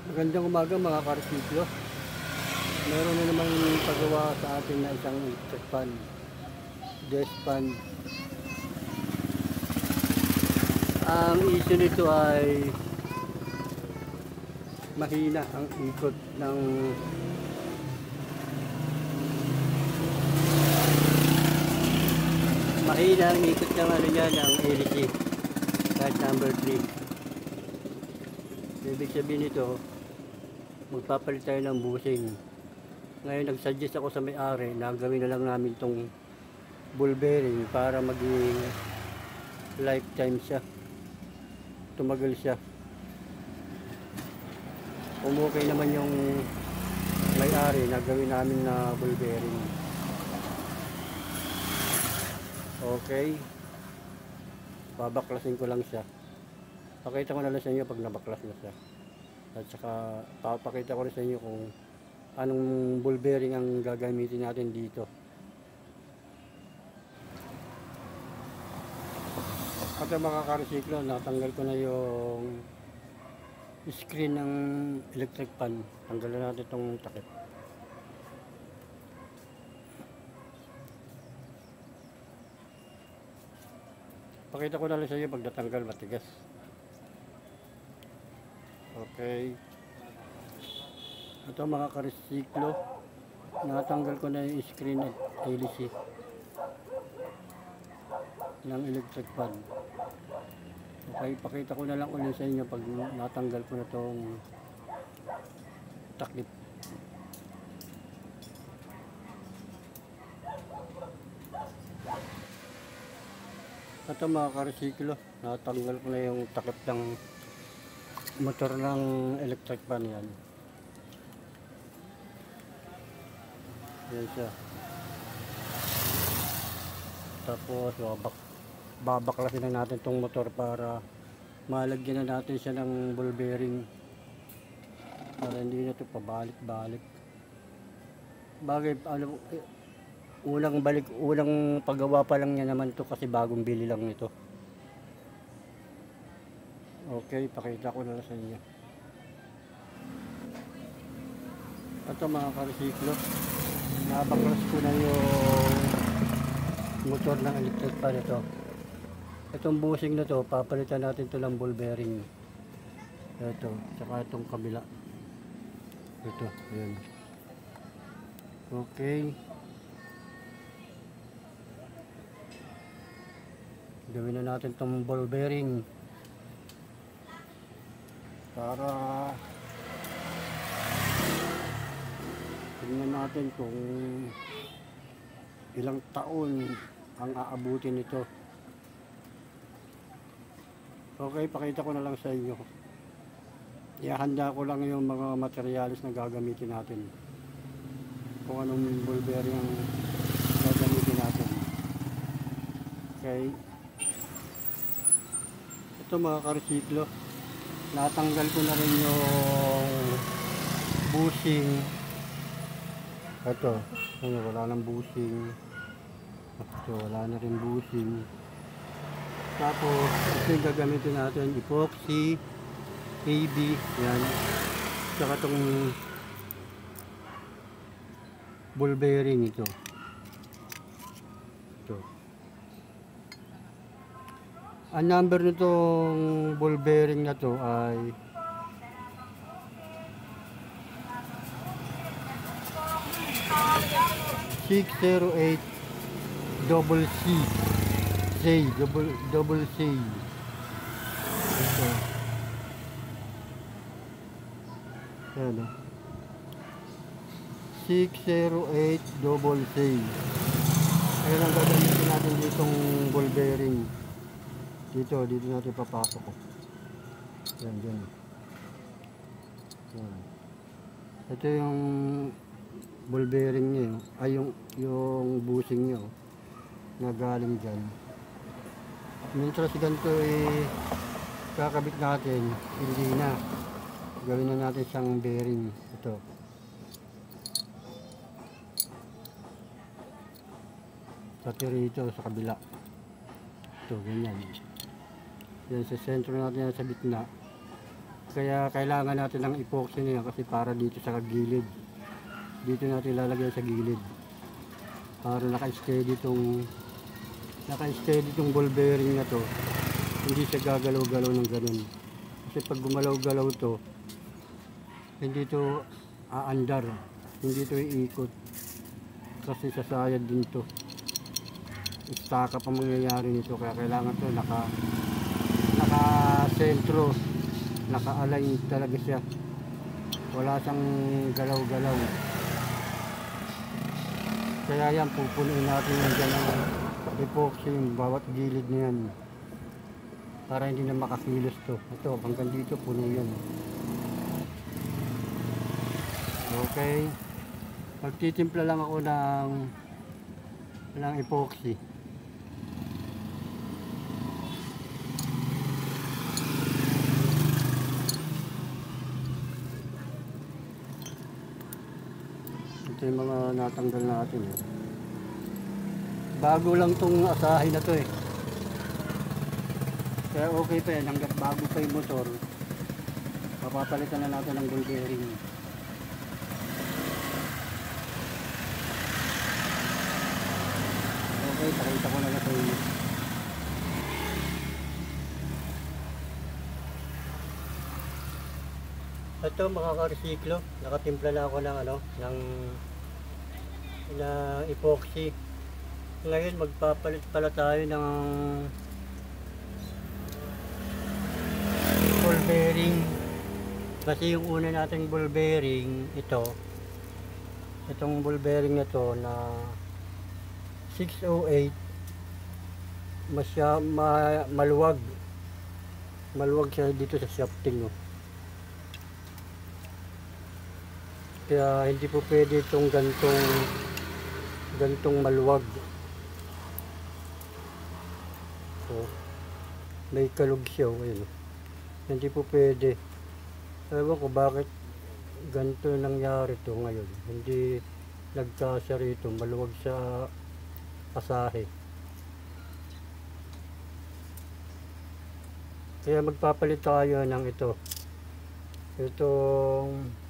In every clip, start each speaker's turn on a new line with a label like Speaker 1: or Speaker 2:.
Speaker 1: Magandang umaga mga karsiklo. Meron na naman pagawa sa atin na isang electric fan, desk fan. Ang issue nito ay mahina ang ikot ng ano niya ng LC kahit number 3. Ibig sabihin nito, magpapalit tayo ng busing. Ngayon nag-suggest ako sa may-ari na gawin na lang namin itong ball bearing para maging lifetime siya, tumagal siya. Kung okay naman yung may-ari na gawin namin na ball bearing. Okay, babaklasin ko lang siya. Pakita ko na lang sa inyo pag nabaklas na siya. At saka papakita ko rin sa inyo kung anong ball bearing ang gagamitin natin dito. At mga karsiklo, natanggal ko na yung screen ng electric fan. Tanggalan natin itong takip. Pakita ko na lang sa inyo pag natanggal, matigas. Okay. Ito mga karsiklo, natanggal ko na yung screen at LC ng electric fan. Okay, pakita ko na lang ulit sa inyo pag natanggal ko na itong takip. Ito mga karsiklo, natanggal ko na yung takip ng motor ng electric fan yan. Yan siya. Tapos babaklasin na natin itong motor para malagyan na natin siya ng ball bearing para hindi na ito pabalik-balik. Bagay, ano, unang paggawa pa lang niya naman ito kasi bagong bili lang ito. Okay, pakita ko na lang sa inyo. Ito mga karsiklo, nabaklas ko na yung motor ng electric fan ito. Itong bushing na to, papalitan natin ito ng ball bearing. Ito, saka itong kabila. Ito, ayan. Okay. Gawin na natin itong ball bearing para tingnan natin kung ilang taon ang aabutin nito. Okay, pakita ko na lang sa inyo. Ihanda ko lang yung mga materialis na gagamitin natin. Kung anong ball bearing ang gagamitin natin. Okay. Ito mga karsiklo, natanggal ko na rin yung bushing. Ito, wala nang bushing. Ito, wala na rin bushing. Tapos, ito yung gagamitin natin, epoxy, AB, yan. Tsaka itong ball bearing ito. Ito. Ang number nitong ball bearing na to ay 608 double C. Double C. Ito. Ayan o. 608 double C. Ayan ang gagamitin natin ditong ball bearing. Dito natin papasok. Yan, dyan. Yan. Ito yung ball bearing niya, ay yung bushing niya na galing dyan. Mientras ganito kakabit natin, hindi na. Gawin na natin siyang bearing. Ito. Pati rito sa kabila. Ito, ganyan. Yan sa sentro natin sa bitna. Kaya kailangan natin ng epoxy niya kasi para dito sa gilid. Dito natin lalagay sa gilid. Para naka-steady tong ball bearing na to. Hindi siya gagalaw-galaw ng ganun. Kasi pag gumalaw-galaw to, hindi to aandar. Hindi to iikot. Kasi sasayad din to. Istaka pa mangyayari nito. Kaya kailangan to naka-sentro. Naka-align talaga siya. Wala siyang galaw-galaw. Kaya yan, pupunuin natin yung ganang epoxy yung bawat gilid niyan. Para hindi na makakilos to. Ito, hanggang dito puno yan. Okay. Magtitimpla lang ako ng epoxy. Ito yung mga natanggal natin. Bago lang tong asahin na to eh. Kaya okay pa yan. Hanggat bago pa yung motor, mapapalitan na natin ng ball bearing. Okay, pakita ko na sa inyo. Ito mga ka-resiklo, nakatimpla na ako ng epoxy. Ngayon magpapalit pala tayo ng ball bearing. Kasi yung una nating ball bearing, itong ball bearing na to na 608, maluwag siya dito sa shafting. Kaya hindi po pwede itong gantong maluwag. So, may kalog siya. Ayun. Hindi po pwede. Ewan ko bakit ganito nangyari to ngayon. Hindi nagkasya rito. Maluwag sa asahe. Kaya magpapalit tayo ng ito. Itong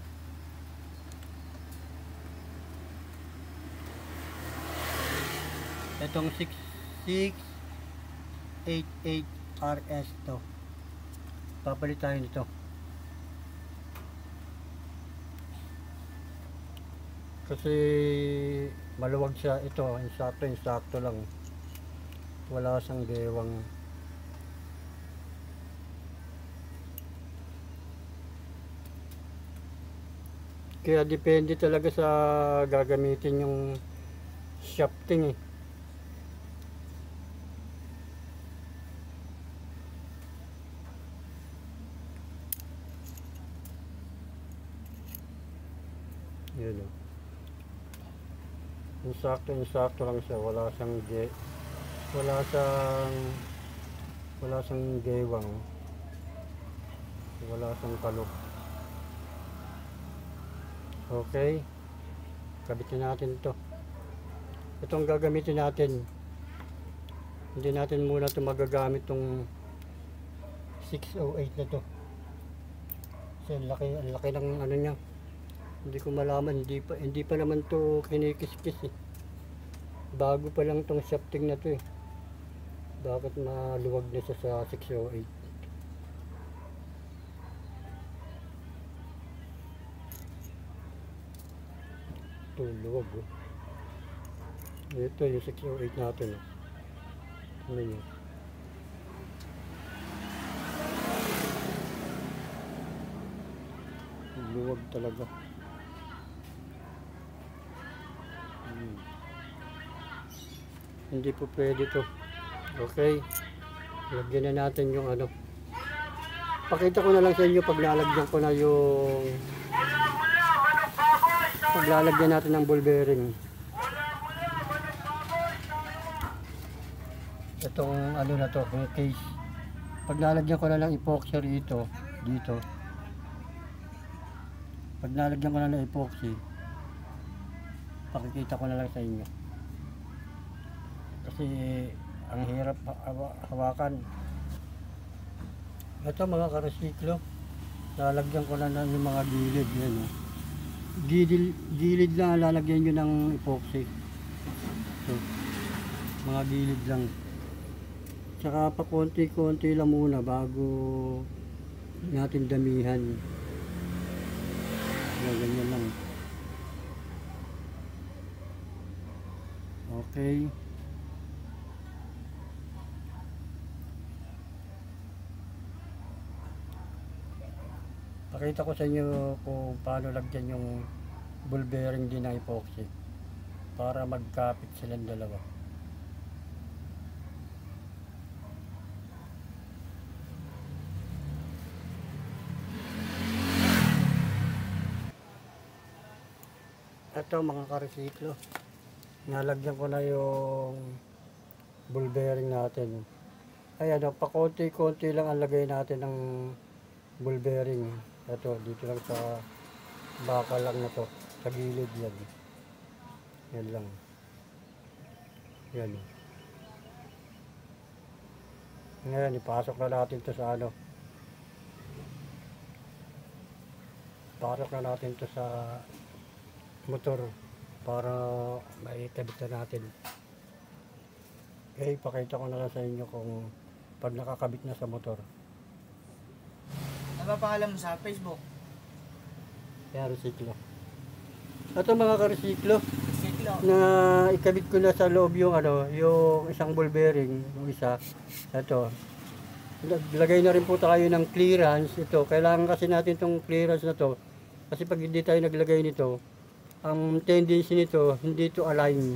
Speaker 1: 6688 RS to. Papalit tayo nito. Kasi maluwag siya. Ito, insakto lang. Wala siyang gewang. Kaya depende talaga sa gagamitin yung shafting eh. Yun o. Insakto lang siya. Wala siyang gewang. Wala siyang kalok. Okay. Kabitin natin ito. Itong gagamitin natin. Hindi natin muna ito magagamit itong 608 na to. Kasi ang laki ng ano niya. Hindi ko malaman, hindi pa naman to kinikis-kis eh. Bago pa lang tong shafting na to eh. Bakit maluwag na siya sa 608? Ito, luwag oh. Ito yung 608 natin oh. Ano yun? Luwag talaga. Hindi po pwede to. Okay. Lagyan na natin yung ano. Pakita ko na lang sa inyo pag lalagyan ko na yung paglalagyan natin ng ball bearing. Itong ano na to, yung case. Pag lalagyan ko na lang epoxy dito. Pag nalagyan ko na ng epoxy, pakikita ko na lang sa inyo. Kasi ang hirap hawakan. Ito mga ka-resiklo, Lalagyan ko na yung mga gilid. Yan, oh. Gilid lang lalagyan nyo ng epoxy. So, mga gilid lang. Tsaka pa konti-konti lang muna bago natin damihan. Yan, ganyan lang. Okay. Pakita ko sa inyo kung paano lagyan yung ball bearing din na epoxy para magkapit silang dalawa. Ito mga karesiklo, nalagyan ko na yung ball bearing natin. Ayan, pa konti-konti lang ang lagay natin ng ball bearing. Ito, dito lang sa bakal lang na to, sa gilid yan. Yan lang. Yan. Ngayon, ipasok na natin to sa ano. Pasok na natin to sa motor para maikabit na natin. Okay, pakita ko na lang sa inyo kung pag nakakabit na sa motor.
Speaker 2: Napapangalan mo sa Facebook?
Speaker 1: Kaya resiklo. Ito mga karesiklo,
Speaker 2: Siklo.
Speaker 1: na ikabit ko na sa loob yung ano, yung isang ball bearing, yung isa. Ito. Lagay na rin po tayo ng clearance. Ito, kailangan kasi natin tong clearance na to. Kasi pag hindi tayo naglagay nito, ang tendency nito, hindi to align.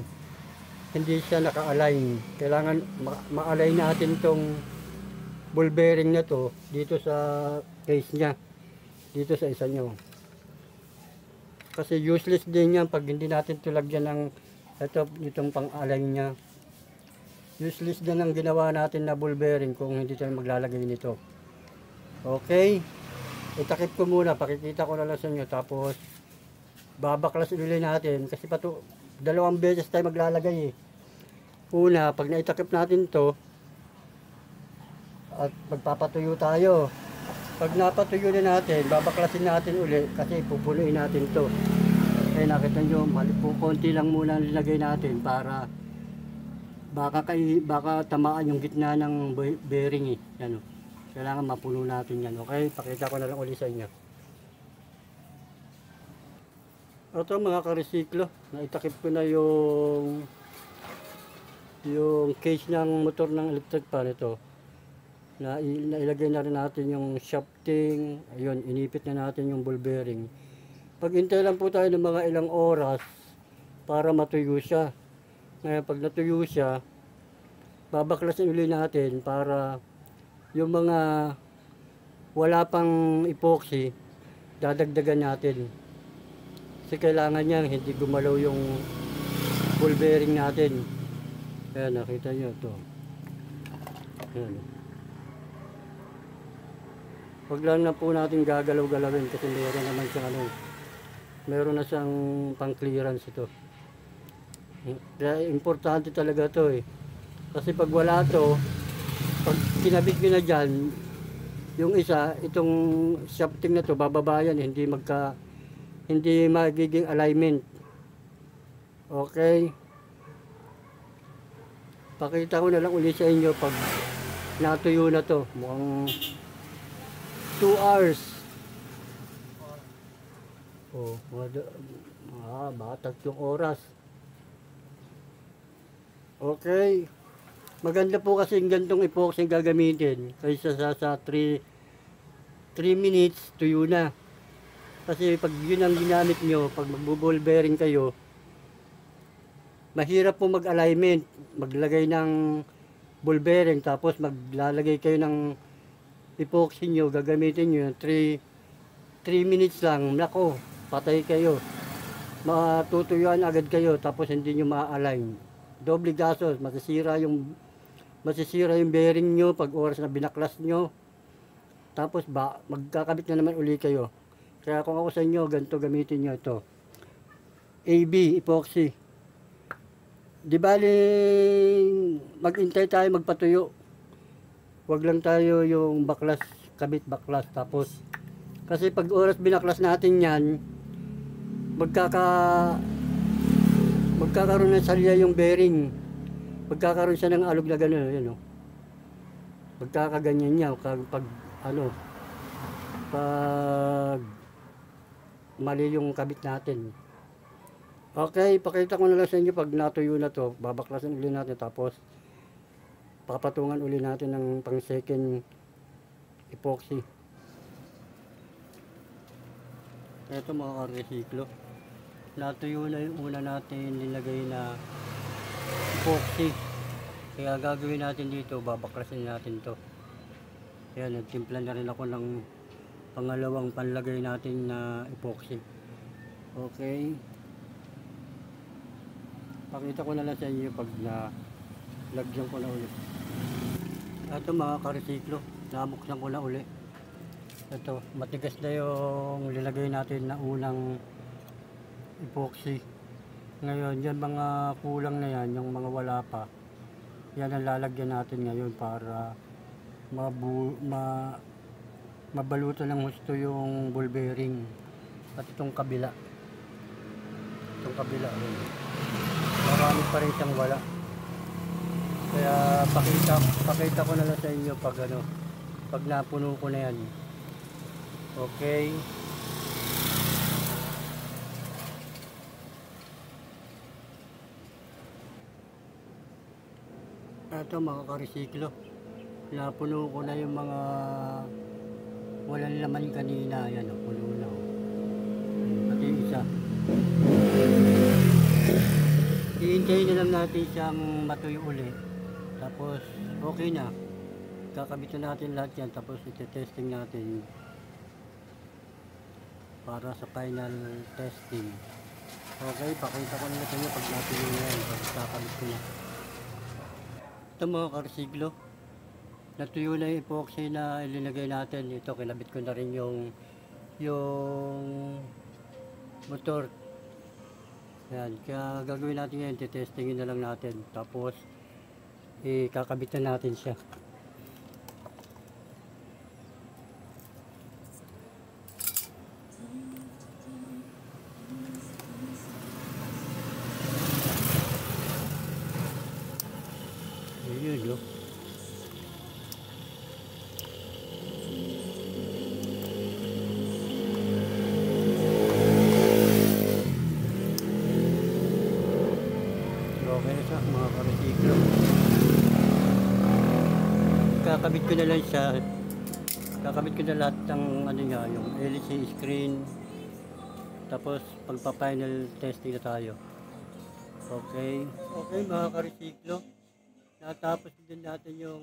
Speaker 1: Hindi siya naka-align. Kailangan ma-align natin tong ball bearing na to dito sa case niya. Dito sa isa nyo. Kasi useless din yan pag hindi natin to lagyan ng itong pang-align niya. Useless din ang ginawa natin na ball bearing kung hindi tayo maglalagay nito. Okay? Itakip ko muna, pakikita ko na lang sa inyo. Tapos babaklas ulit natin kasi dalawang beses tayo maglalagay eh. Una, pag naitakip natin to at magpapatuyo tayo. Pag napatuyo na natin, babaklasin natin ulit kasi pupunuin natin to. Kaya nakita nyo, konti lang muna nilagay natin para baka tamaan yung gitna ng bearing eh. Yan, kailangan mapuno natin yan. Okay, pakita ko na lang ulit sa inyo. Ito mga karesiklo, naitakip ko na yung case ng motor ng electric fan ito. Nailagay na rin natin yung shafting. Ayun, inipit na natin yung ball bearing. Paghintay lang po tayo ng mga ilang oras para matuyo siya. Ngayon pag natuyo siya, babaklasin ulit natin para yung mga wala pang epoxy, dadagdagan natin. Kasi kailangan niya hindi gumalaw yung ball bearing natin. Ayan, nakita nyo ito. Ayan. Huwag lang na po natin gagalaw-galawin kasi meron naman siyang meron na siyang pang clearance ito. Kaya importante talaga ito eh. Kasi pag wala ito, pag kinabit nyo na dyan, yung isa, itong shafting na ito, bababayan, hindi magiging alignment. Okay. Pakita ko na lang ulit sa inyo pag natuyo na to. Mukhang 2 hours. Oh, baka 3 oras. Okay. Maganda po kasi yung gantong epoxy gagamitin kaysa sa 3 minutes tuyo na. Kasi pag yun ang ginamit nyo, pag magbo-ball bearing kayo, mahirap po mag-alignment. Maglagay ng ball bearing tapos maglalagay kayo ng epoxy nyo, gagamitin nyo 3 minutes lang. Nako, patay kayo. Matutuyuan agad kayo tapos hindi nyo ma-align. Doble gastos, masisira yung bearing nyo pag oras na binaklas nyo. Tapos magkakabit na naman uli kayo. Kaya kung ako sa inyo, ganito gamitin nyo ito. AB, epoxy. Di bali, maghintay tayo magpatuyo. Huwag lang tayo yung baklas, kabit baklas. Tapos, Kasi pag oras binaklas natin yan, magkakaroon ng salya yung bearing. Magkakaroon siya ng alog na gano'n, yun o. Magkakaganyan niya pag ano, pag mali yung kabit natin. Okay, pakita ko na lang sa inyo pag natuyo na to, babaklasin uli natin tapos papatungan uli natin ng pang second epoxy. Ito mga ka-resiklo, natuyo na yung una natin nilagay na epoxy. Kaya gagawin natin dito, babaklasin natin to. Kaya nagtimpla na rin ako ng pangalawang panlagay natin na epoxy. Okay, pakita ko na lang sa inyo pag lagyan ko na ulit. Ito mga ka-resiklo, nabuksan ko na ulit. Ito, matigas na yung nilagay natin na unang epoxy. Ngayon, yan mga kulang na yan, yung mga wala pa, yan ang lalagyan natin ngayon para mabalutan ng husto yung ball bearing. At itong kabila. Marami pa rin siyang wala. Kaya pakita ko na lang sa inyo pag pag napuno ko na yan. Okay. Ito mga ka-resiklo, napuno ko na yung mga walang laman kanina. Yan o, puno na o. Pati isa. Hihintayin na lang natin siyang matuyo uli. Tapos okay na. Kakabitan natin lahat yan. Tapos iti-testing natin para sa final testing. Okay, pakita ko na sa inyo pag natuyo na yan. Pag kakabit ko na. Ito mga ka-resiklo, natuyo na yung epoxy na ilinagay natin. Ito, kinabit ko na rin yung motor. Yan, kaya gagawin natin yan, titestingin na lang natin. Tapos, ikakabitan natin siya. Yun, no? Okay na siya mga ka-resiklo. Kakabit ko na lang siya. Kakabit ko na lahat ng niya, yung LC screen. Tapos pagpa-final testing na tayo. Okay. Okay mga ka-resiklo. Natapos din natin yung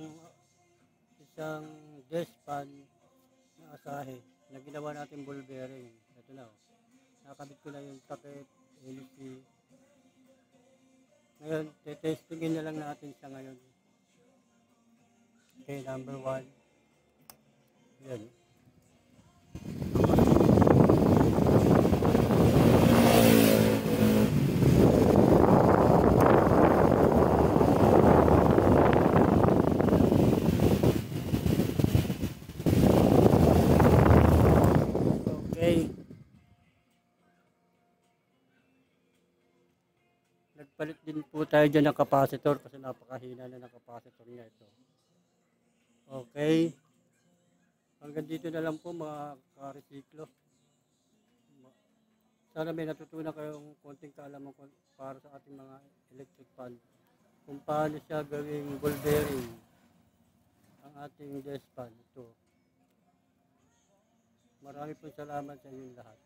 Speaker 1: isang desk fan na asahe na ginawa natin ball bearing. Ito na. Nakabit ko na yung takip, LC. Ngayon, testingin na lang natin siya ngayon. Okay, number 1. Yan. Okay. Nagpalit din po tayo dyan ng capacitor kasi napakahina na ng capacitor niya ito. Okay. Hanggang dito na lang po mga ka-resiklo. Sana may natutunan kayong konting kaalaman para sa ating mga electric fan. Kung paano siya gawing ball bearing ang ating desk fan. Ito. Marami po salamat sa inyong lahat.